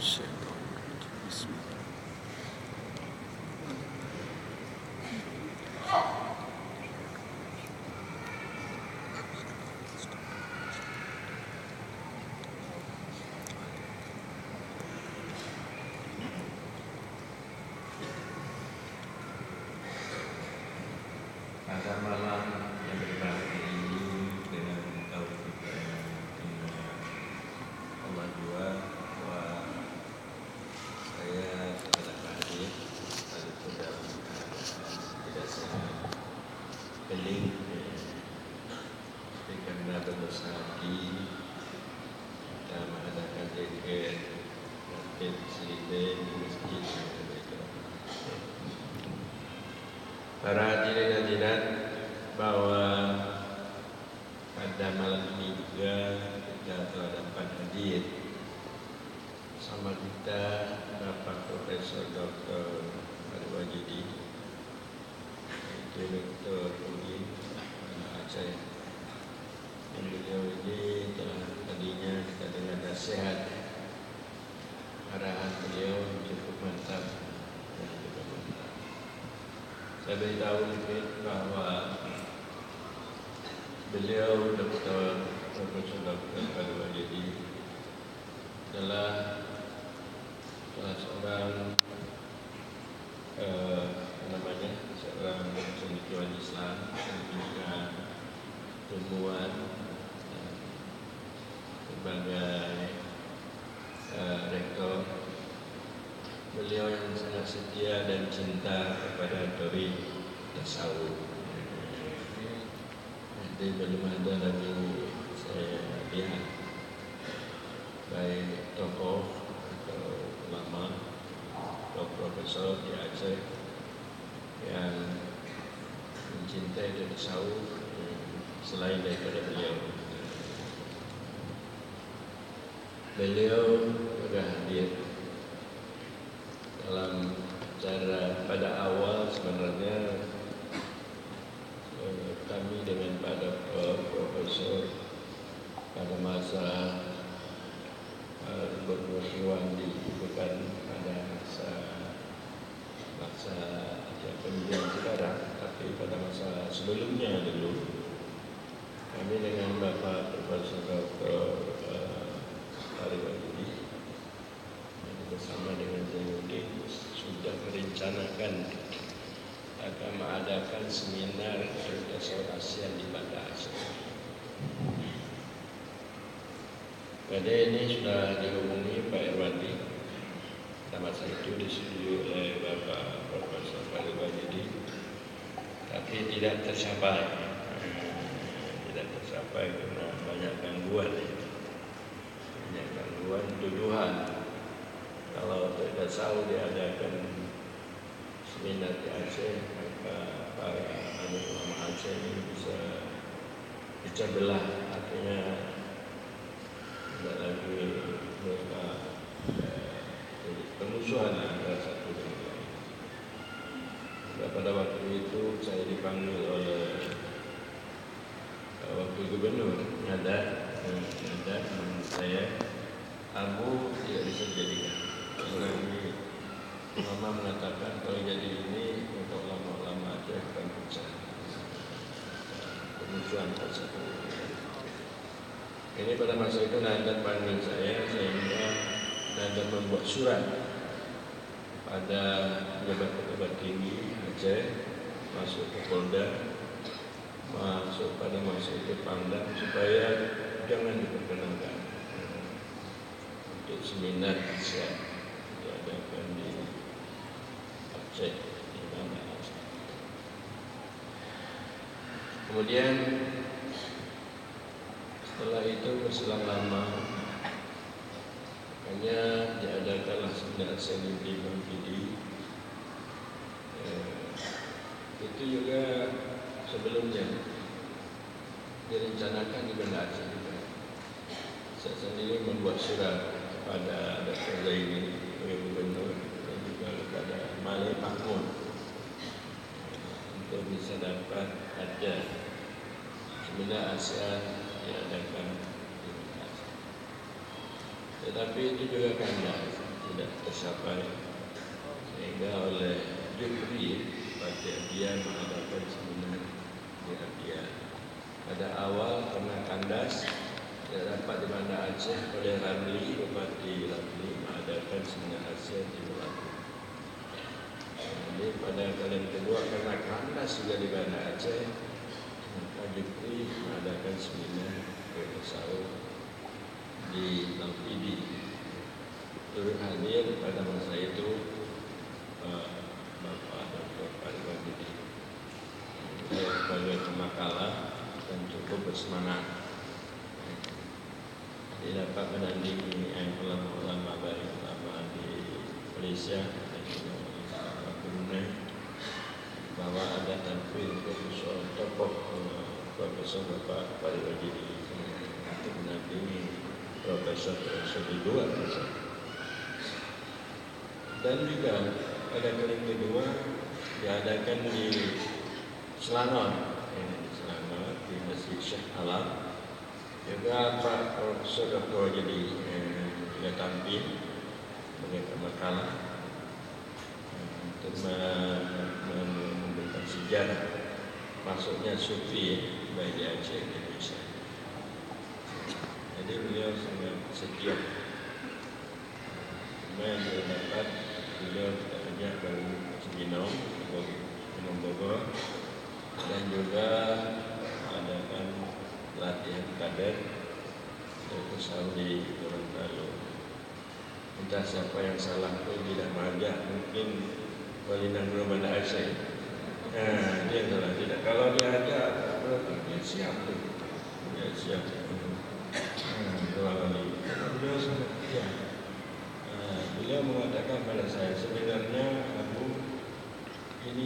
الشيطان الرجيم بسم الله Pada malam yang berbahagia ini dengan taufik Allah jua bahwa saya adalah hadir walaupun dalam keadaan tidak sehat keling karena berdosa lagi kita mengadakan zikir dan selidin di masjid para hadirin hadirat bahwa pada malam ini juga kita telah dapat hadir sama kita Bapak Profesor Dr. Al-Wajidi, Direktur UI Aceh. Dan beliau ini telah tadinya kita dengar nasihat arahan beliau cukup mantap. Saya beritahu sedikit bahwa beliau Dr. Profesor Dr. Al-Wajidi adalah salah seorang seorang cendekiawan Islam dan juga ilmuwan sebagai rektor. Beliau yang sangat setia dan cinta kepada teori tasawuf. Jadi belum ada lagi saya lihat baik tokoh atau ulama atau profesor di Aceh yang mencintai dan tasawuf selain daripada beliau. Beliau sudah hadir dalam cara pada awal sebenarnya kami dengan pada profesor pada masa berjuang bukan pada masa pemilihan sekarang, tapi pada masa sebelumnya dulu kami dengan Bapak Profesor Dr. Al-Wajidi bersama dengan Zainuddin sudah merencanakan akan mengadakan seminar tasawuf ASEAN di Banda Aceh. Pada ini sudah dihubungi Pak Irwandi. Pada masa itu disetujui oleh Bapak Profesor Al-Wajidi, tapi tidak tercapai. Tidak tercapai karena banyak gangguan, tuduhan. Kalau tasawuf diadakan seminar di Aceh, maka para ulama Aceh ini bisa pecah belah, artinya tidak lagi mereka permusuhan antara satu dengan lain. Pada waktu itu saya dipanggil oleh wakil gubernur Nada menurut saya, kamu tidak bisa dijadikan. Ini Mama mengatakan kalau jadi ini untuk lama-lama aja akan pecah. Permusuhan tersebut. Ini pada masa itu Nada panggil saya sehingga Nada membuat surat pada pejabat-pejabat tinggi Aceh, masuk ke Polda, masuk pada masa itu Pangdam, supaya jangan diperkenankan untuk seminar ASEAN diadakan di Aceh, di Banda Aceh. Kemudian setelah itu berselang lama, hanya diadakanlah seminar ASEAN di Bangkidi. Itu juga sebelumnya direncanakan di Banda Aceh juga. Saya sendiri membuat surat kepada Dr. Zaini, Gubernur, dan juga kepada Malik Mahmud untuk bisa dapat ada seminar ASEAN diadakan di Aceh. tetapi itu juga kandas, tidak tercapai, sehingga oleh Jibril pada dia mengadakan seminar di Abia. Pada awal karena kandas tidak dapat di Banda Aceh, oleh Ramli, Bupati Ramli mengadakan seminar Asia di Melaka. Jadi pada kali kedua karena kandas juga di Banda Aceh, maka Jibril mengadakan seminar tasawuf di Lampidi. Turut hadir pada masa itu Bapak Dr. Parwadi. Beliau sebagai pemakalah dan cukup bersemangat. Dia dapat menandingi ulama-ulama baik, ulama di Malaysia dan juga ulama Brunei, bahwa ada tampil Profesor tokoh Profesor Bapak Parwadi untuk menandingi Profesor di luar. Dan juga pada kali kedua diadakan di Selangor, di Masjid Syekh Alam. Juga Pak Profesor Dr. jadi juga tampil sebagai pemakalah untuk memberikan sejarah masuknya Sufi bagi Aceh di Indonesia. Jadi beliau sangat setia. Yang dapat beliau kita ajak dari Cibinong, Gunung Bogor, dan juga adakan latihan kader yaitu Saudi Gorontalo. Entah siapa yang salah pun tidak mengajak, mungkin Wali Nagro Banda Aceh. Dia salah tidak. Kalau dia ajak berarti dia siap tuh. Dia siap. Beliau sangat setia. Beliau mengatakan pada saya, sebenarnya Abu, ini